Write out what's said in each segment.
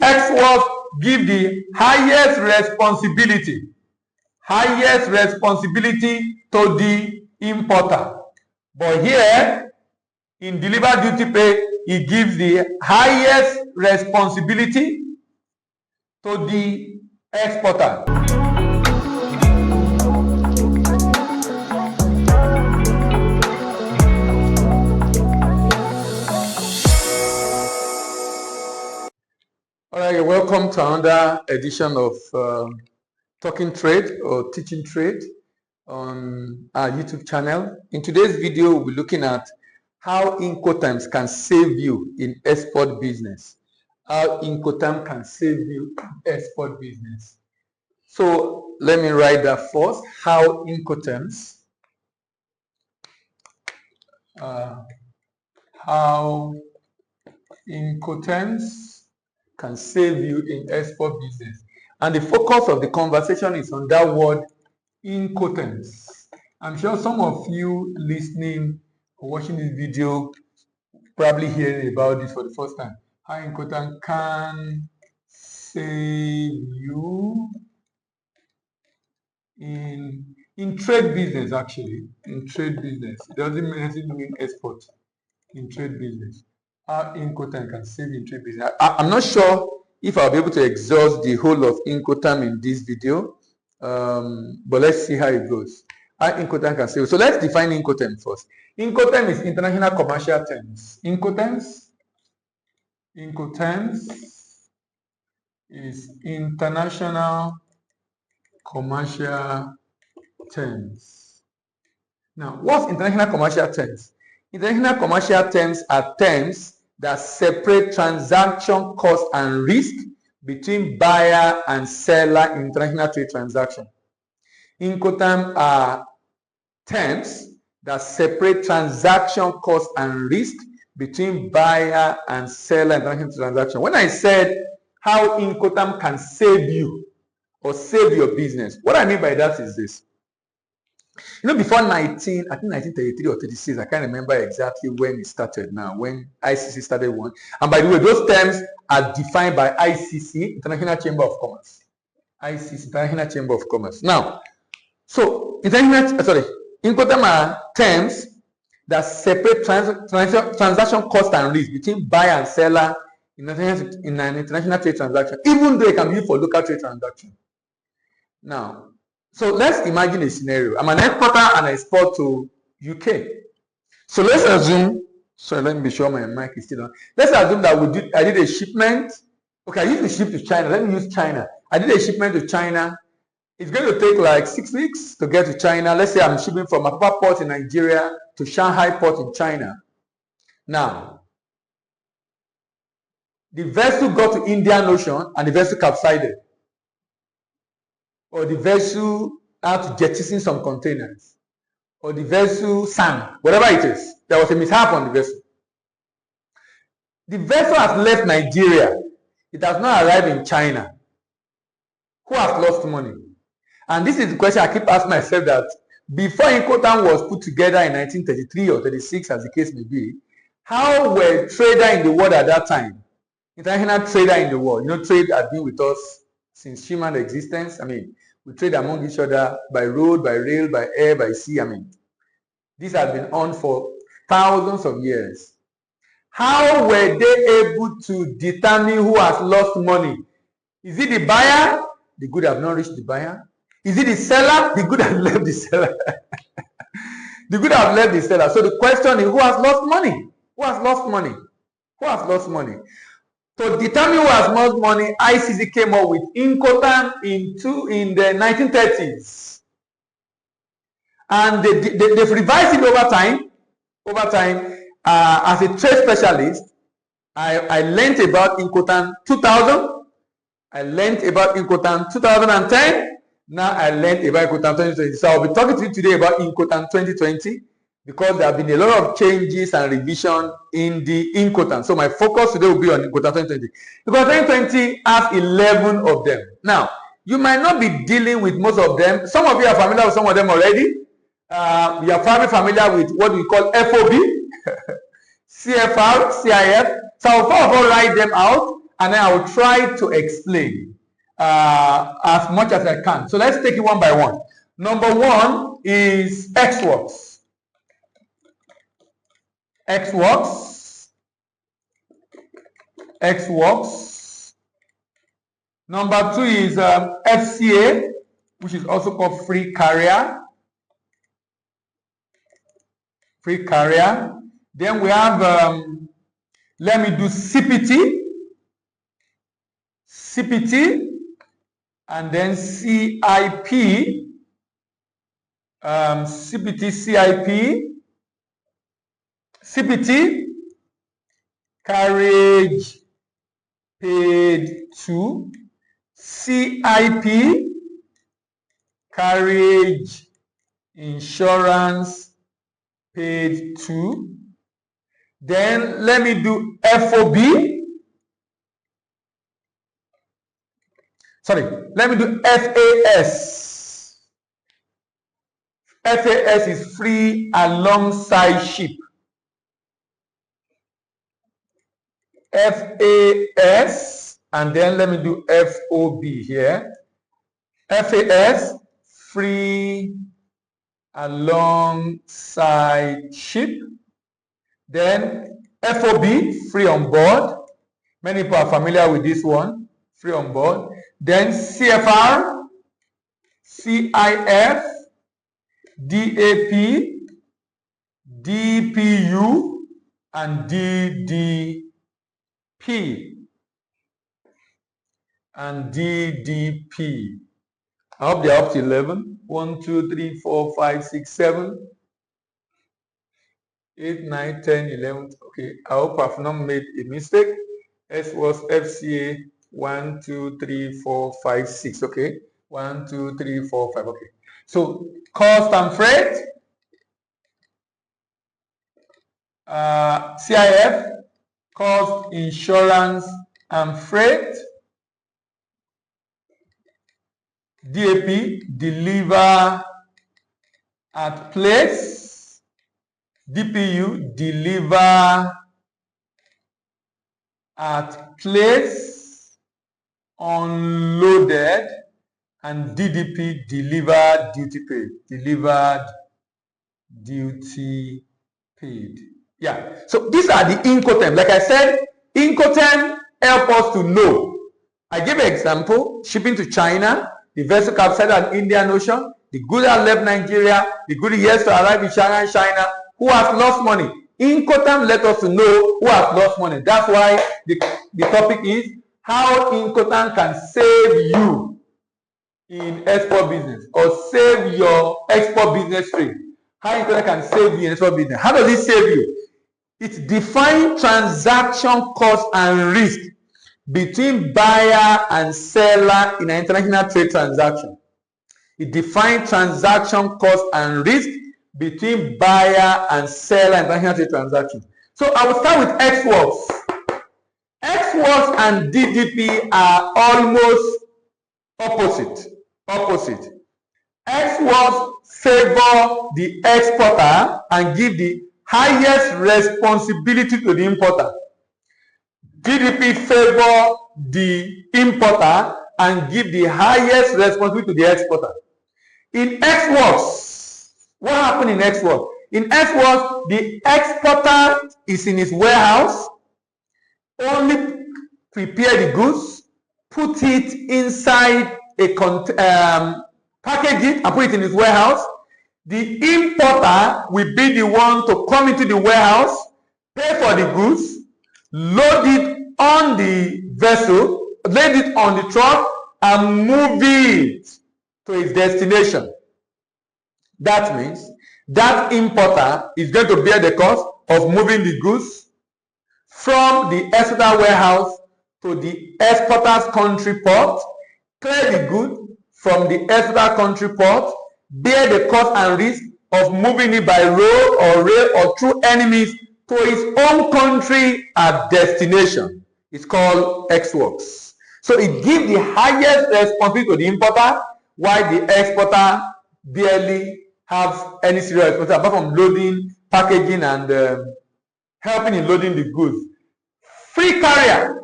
X words give the highest responsibility to the importer. But here, in deliver duty pay, it gives the highest responsibility to the exporter. All right, welcome to another edition of Talking Trade or Teaching Trade on our YouTube channel. In today's video, we'll be looking at how Incoterms can save you in export business. How Incoterms can save you in export business. So let me write that first. How Incoterms can save you in export business. And the focus of the conversation is on that word, Incoterms. I'm sure some of you listening or watching this video probably hearing about this for the first time. How Incoterms can save you in trade business, actually. In trade business. It doesn't mean export. In trade business. How Incoterms can save in trade business. I'm not sure if I'll be able to exhaust the whole of Incoterms in this video, but let's see how it goes. How Incoterms can save. So let's define Incoterms first. Incoterms is international commercial terms. Incoterms is international commercial terms. Now, what's international commercial terms? International commercial terms are terms that separate transaction cost and risk between buyer and seller in international trade transaction. Incoterms are terms that separate transaction cost and risk between buyer and seller in international transaction. When I said how Incoterms can save you or save your business, what I mean by that is this. You know, before 1933 or 36, I can't remember exactly when it started now, when ICC started one. And by the way, those terms are defined by ICC, International Chamber of Commerce. ICC, International Chamber of Commerce. Now, so, Incoterms are terms that separate transaction cost and risk between buyer and seller in an international trade transaction, even though it can be used for local trade transaction. Now, so let's imagine a scenario. I'm an exporter and I export to UK. So let's assume, so let me be sure my mic is still on. Let's assume that I did a shipment. Okay, I used to ship to China. Let me use China. I did a shipment to China. It's going to take like 6 weeks to get to China. Let's say I'm shipping from Apapa port in Nigeria to Shanghai port in China. Now, the vessel got to Indian Ocean and the vessel capsized. Or the vessel had to jettison some containers, or the vessel sank, whatever it is. There was a mishap on the vessel. The vessel has left Nigeria. It has not arrived in China. Who has lost money? And this is the question I keep asking myself, that before Incoterms was put together in 1933 or 36, as the case may be, how were traders in the world at that time? International trader in the world. You know, trade has been with us since human existence. I mean, we trade among each other by road, by rail, by air, by sea. I mean, this has been on for thousands of years. How were they able to determine who has lost money? Is it the buyer? The good have not reached the buyer. Is it the seller? The good have left the seller. The good have left the seller. So the question is, who has lost money? Who has lost money? Who has lost money? To determine who has lost money, ICC came up with Incoterms in the 1930s. And they've revised it over time. As a trade specialist, I learned about Incoterms 2000. I learned about Incoterms 2010. Now I learned about Incoterms 2020. So I'll be talking to you today about Incoterms 2020. Because there have been a lot of changes and revision in the Incoterms. So my focus today will be on Incoterms 2020. Because 2020 has 11 of them. Now, you might not be dealing with most of them. Some of you are familiar with some of them already. You are probably familiar with what we call FOB, CFR, CIF. So I'll first of all write them out, and then I will try to explain as much as I can. So let's take it one by one. Number one is X works. X works. X works. Number two is FCA, which is also called free carrier. Free carrier. Then we have, let me do CPT. CPT. And then CIP. CPT, CIP. CPT, carriage paid to. CIP, carriage insurance paid to. Then let me do FOB. Sorry, let me do FAS. FAS is free alongside ship. FAS, and then let me do FOB here. FAS, free alongside ship. Then FOB, free on board. Many people are familiar with this one, free on board. Then CFR, CIF, DAP, DPU, and DDP. And DDP. I hope they're up to 11. 1, 2, 3, 4, 5, 6, 7, 8, 9, 10, 11. Okay, I hope I've not made a mistake. S was FCA 1, 2, 3, 4, 5, 6. Okay, 1, 2, 3, 4, 5. Okay, so cost and freight. CIF, cost, insurance, and freight. DAP, deliver at place. DPU, deliver at place, unloaded. And DDP, delivered duty paid. Delivered duty paid. Yeah, so these are the Incoterms. Like I said, Incoterms help us to know. I give an example: shipping to China, the vessel capsized at Indian Ocean, the good that left Nigeria, the good yes to arrive in China, who has lost money. Incoterms let us to know who has lost money. That's why the topic is how Incoterms can save you in export business or save your export business trade. How Incoterms can save you in export business. How does it save you? It defines transaction cost and risk between buyer and seller in an international trade transaction. It defines transaction cost and risk between buyer and seller in international trade transaction. So I will start with X-Works. X-Works and DDP are almost opposite. X-Works favor the exporter and give the highest responsibility to the importer. DDP favor the importer and give the highest responsibility to the exporter. In X-Works, what happened in X-Works? In X-Works, the exporter is in his warehouse, only prepare the goods, put it inside a package it and put it in his warehouse. The importer will be the one to come into the warehouse, pay for the goods, load it on the vessel, load it on the truck, and move it to its destination. That means that importer is going to bear the cost of moving the goods from the exporter warehouse to the exporter's country port, clear the good from the exporter country port, bear the cost and risk of moving it by road or rail or through enemies to his own country at destination. It's called X-Works. So it gives the highest responsibility to the importer, while the exporter barely has any serious responsibility apart from loading, packaging, and helping in loading the goods. Free carrier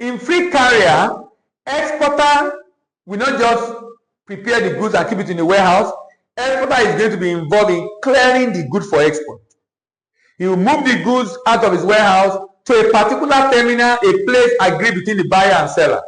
In free carrier, exporter will not just prepare the goods and keep it in the warehouse. Exporter is going to be involved in clearing the good for export. He will move the goods out of his warehouse to a particular terminal, a place agreed between the buyer and seller.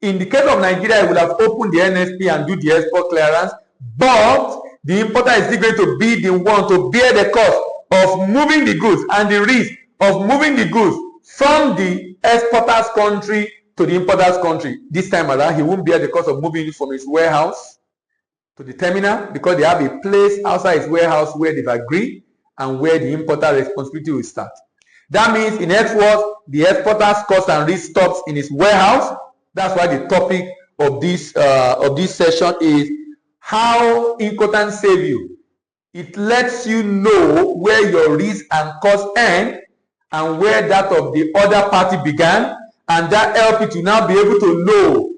In the case of Nigeria, he will have opened the NSP and do the export clearance, but the importer is still going to be the one to bear the cost of moving the goods and the risk of moving the goods from the exporter's country to the importer's country. This time around, he won't bear the cost of moving it from his warehouse to the terminal because they have a place outside his warehouse where they've agreed and where the importer responsibility will start. That means, in other words, the exporter's cost and risk stops in his warehouse. That's why the topic of this session is how Incoterms save you. It lets you know where your risk and cost end and where that of the other party began, and that helps you to now be able to know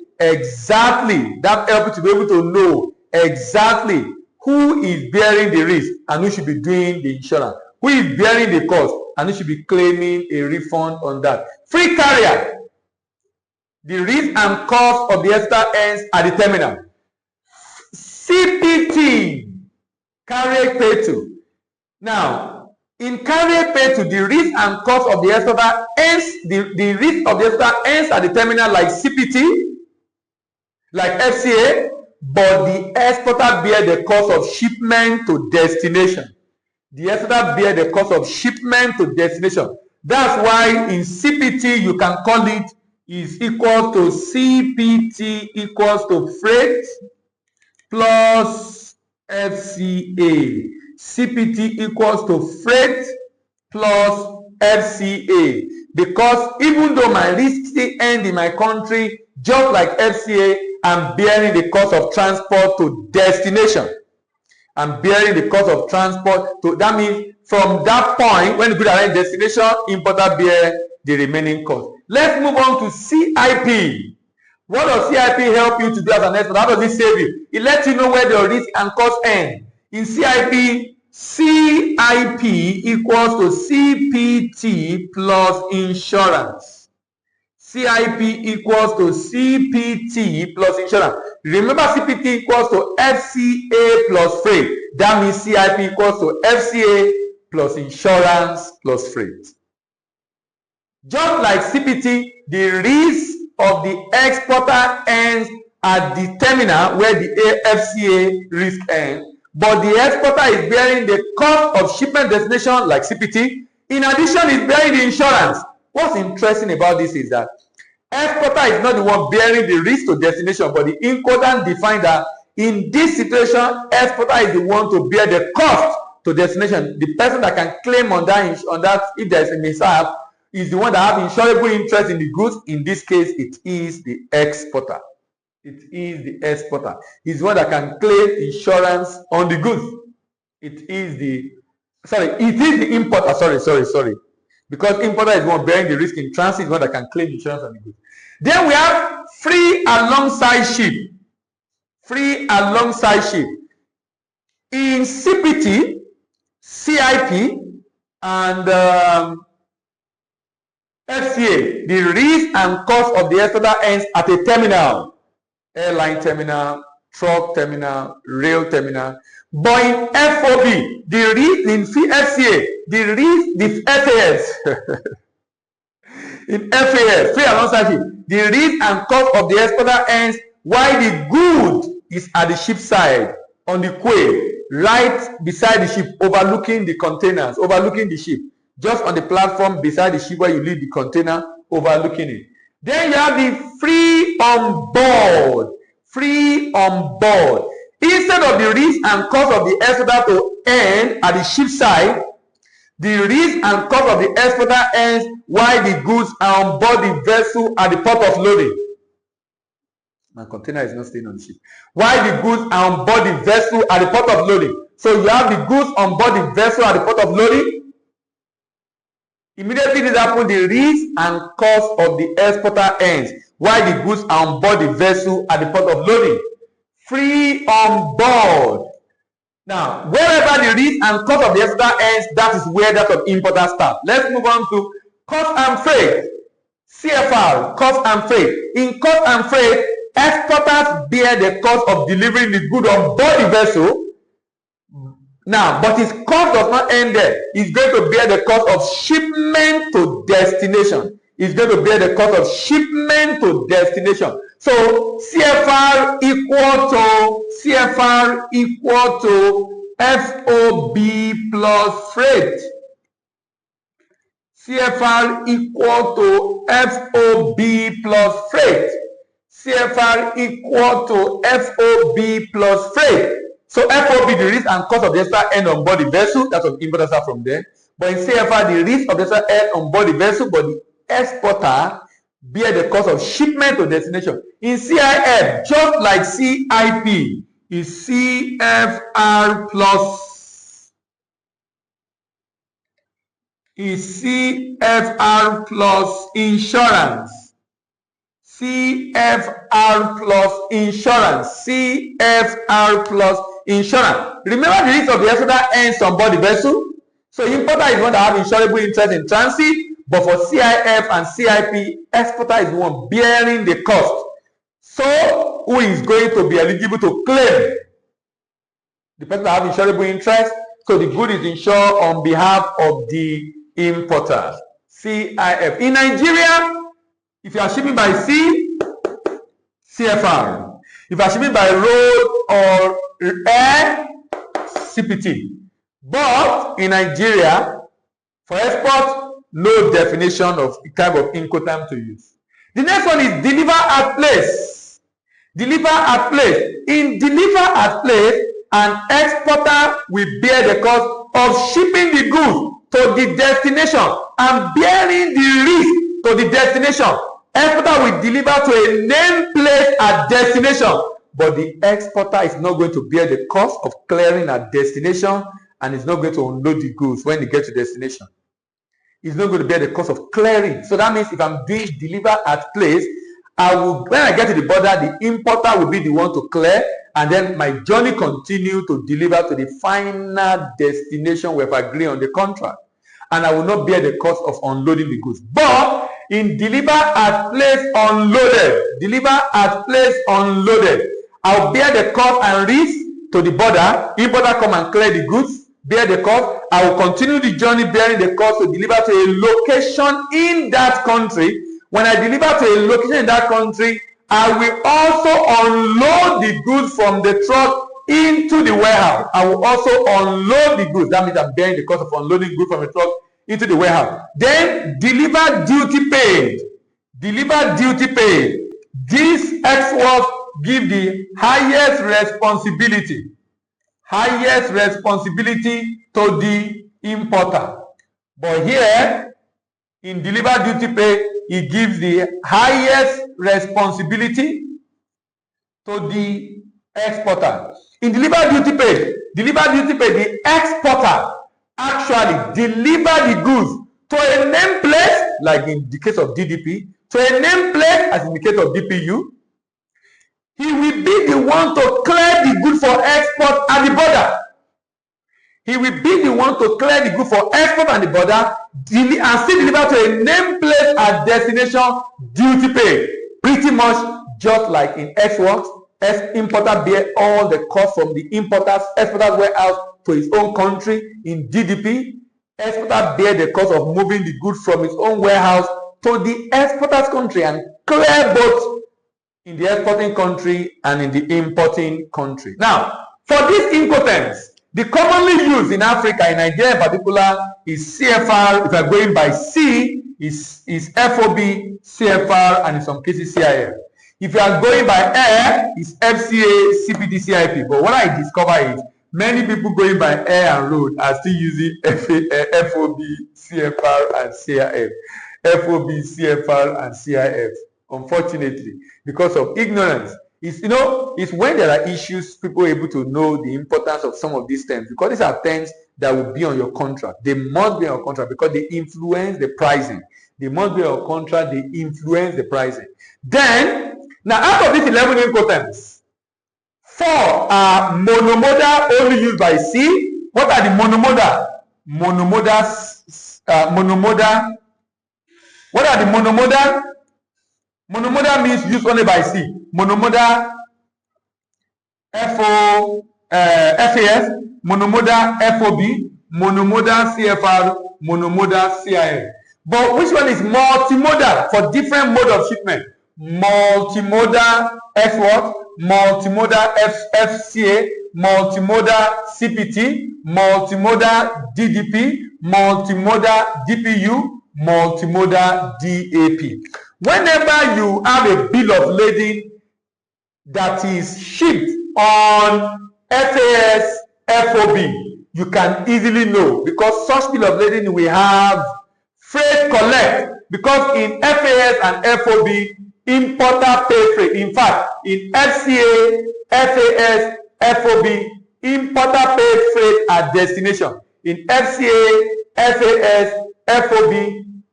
exactly, who is bearing the risk and who should be doing the insurance, who is bearing the cost and who should be claiming a refund on that. Free carrier, the risk and cost of the extra ends at the terminal. CPT, carrier pay to. Now, in carrier pay to, the risk and cost of the extra ends, the risk of the extra ends at the terminal like CPT, like FCA, but the exporter bear the cost of shipment to destination. The exporter bear the cost of shipment to destination. That's why in CPT you can call it is equal to CPT equals to freight plus FCA. CPT equals to freight plus FCA. Because even though my risk still end in my country, just like FCA, I'm bearing the cost of transport to destination. I'm bearing the cost of transport to, that means from that point, when you go to destination, importer bear the remaining cost. Let's move on to CIP. What does CIP help you to do as an expert? How does it save you? It lets you know where the risk and cost end. In CIP equals to CPT plus insurance. CIP equals to CPT plus insurance. Remember, CPT equals to FCA plus freight. That means CIP equals to FCA plus insurance plus freight. Just like CPT, the risk of the exporter ends at the terminal where the FCA risk ends, but the exporter is bearing the cost of shipment destination like CPT. In addition, is bearing the insurance. What's interesting about this is that exporter is not the one bearing the risk to destination, but the Incoterms define that in this situation, exporter is the one to bear the cost to destination. The person that can claim on that if there is a mishap is the one that have insurable interest in the goods. In this case, it is the exporter. It is the exporter. He's the one that can claim insurance on the goods. It is the importer. Sorry. Because importer is the one bearing the risk in transit, is the one that can claim insurance on the goods. Then we have free alongside ship. Free alongside ship. In CPT, CIP, and FCA, the risk and cost of the exporter ends at a terminal. Airline terminal, truck terminal, rail terminal. But in FOB, the risk in FCA, the FAS, in FAS, free alongside ship, the risk and cost of the exporter ends while the good is at the ship side, on the quay, right beside the ship, overlooking the containers, overlooking the ship, just on the platform beside the ship where you leave the container, overlooking it. Then you have the free on board. Free on board. Instead of the risk and cost of the exporter to end at the ship side, the risk and cost of the exporter ends while the goods are on board the vessel at the port of loading. My container is not staying on the ship. While the goods are on board the vessel at the port of loading. So you have the goods on board the vessel at the port of loading. Immediately this happens, the risk and cost of the exporter ends while the goods are on board the vessel at the port of loading. Free on board. Now, wherever the risk and cost of the exporter ends, that is where that of importer starts. Let's move on to cost and freight. CFR, cost and freight. In cost and freight, exporters bear the cost of delivering the good on board the vessel. Now, but his cost does not end there. He's going to bear the cost of shipment to destination. He's going to bear the cost of shipment to destination. So CFR equal to FOB plus freight. CFR equal to FOB plus freight. CFR equal to FOB plus freight. So FOB, the risk and cost of the extra end on board the vessel, that's what importers are from there. But in CFR, the risk of the extra end on board the vessel, but the exporter bear the cost of shipment to destination. In CIF, just like CIP, is CFR plus insurance. CFR plus insurance. CFR plus insurance. Remember the risk of the extra ends on board the vessel. So importer is one that have insurable interest in transit, but for CIF and CIP, exporter is the one bearing the cost. So who is going to be eligible to claim? The person that have insurable interest. So the good is insured on behalf of the importer. CIF. In Nigeria, if you are shipping by sea, CFR. If you are shipping by road or air, CPT. But in Nigeria, for export, no definition of the type of Incoterm to use. The next one is deliver at place. Deliver at place. In deliver at place, an exporter will bear the cost of shipping the goods to the destination and bearing the risk to the destination. Exporter will deliver to a named place at destination, but the exporter is not going to bear the cost of clearing at destination and is not going to unload the goods when they get to destination. He's not going to bear the cost of clearing. So that means if I'm doing deliver at place, when I get to the border, the importer will be the one to clear, and then my journey continue to deliver to the final destination where I agree on the contract. And I will not bear the cost of unloading the goods. But in deliver at place unloaded, I'll bear the cost and risk to the border. Importer come and clear the goods, bear the cost. I will continue the journey bearing the cost to deliver to a location in that country. When I deliver to a location in that country, I will also unload the goods from the truck into the warehouse. I will also unload the goods. That means I'm bearing the cost of unloading goods from the truck into the warehouse. Then deliver duty paid. Deliver duty paid. These exports give the highest responsibility to the importer. But here, in deliver duty paid, it gives the highest responsibility to the exporter. In deliver duty paid, the exporter actually deliver the goods to a named place, like in the case of DDP, to a named place, as in the case of DPU. He will be the one to clear the good for export at the border. He will be the one to clear the good for export at the border and still deliver to a named place at destination, duty paid. Pretty much just like in exports, importer bear all the cost from the exporter's warehouse to his own country. In DDP, exporter bear the cost of moving the goods from his own warehouse to the exporter's country and clear both in the exporting country and in the importing country. Now, for these Incoterms, the commonly used in Africa, in Nigeria in particular, is CFR. If you are going by C, is FOB, CFR, and in some cases CIF. If you are going by air, it's FCA, CPT, CIP. But what I discover is many people going by air and road are still using FOB, CFR, and CIF. FOB, CFR, and CIF. Unfortunately, because of ignorance. It's when there are issues, people are able to know the importance of some of these terms, because these are terms that will be on your contract. They must be on your contract because they influence the pricing. They must be on your contract, they influence the pricing. Then, now out of these 11 Incoterms, 4 are monomodal, only used by sea. What are the monomodal? What are the monomodal? Monomodal means used only by C. Monomodal FAS, monomodal FOB, monomodal CFR, monomodal CIF. But which one is multimodal for different mode of shipment? Multimodal F what? Multimodal FCA, multimodal CPT, multimodal DDP, multimodal DPU, multimodal DAP. Whenever you have a bill of lading that is shipped on FAS FOB, you can easily know, because such bill of lading will have freight collect, because in FAS and FOB, importer pay freight. In fact, in FCA, FAS, FOB, importer pay freight at destination. In FCA, FAS, FOB,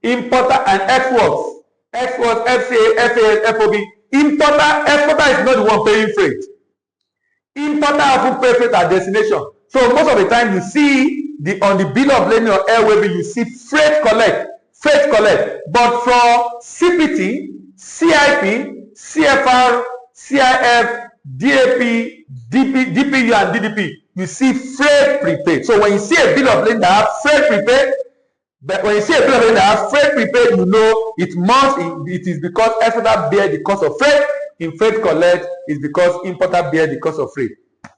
importer and exports, FCA, FAS, FOB, exporter is not the one paying freight. Importer often pay freight at destination. So most of the time you see on the bill of lading or airway, you see freight collect. But for CPT, CIP, CFR, CIF, DAP, DPU and DDP, you see freight prepaid. So when you see a bill of lading that has freight prepaid, but when you see a bill of lading that has freight prepaid, you know it is because exporter bear the cost of freight. In freight collect is because importer bear the cost of freight.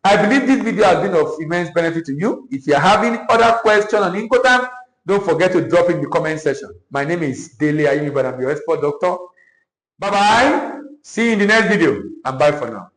I believe this video has been of immense benefit to you. If you are having other questions on Incoterms, don't forget to drop in the comment section. My name is Dele Ayumi, but I'm your expert doctor. Bye-bye. See you in the next video, and bye for now.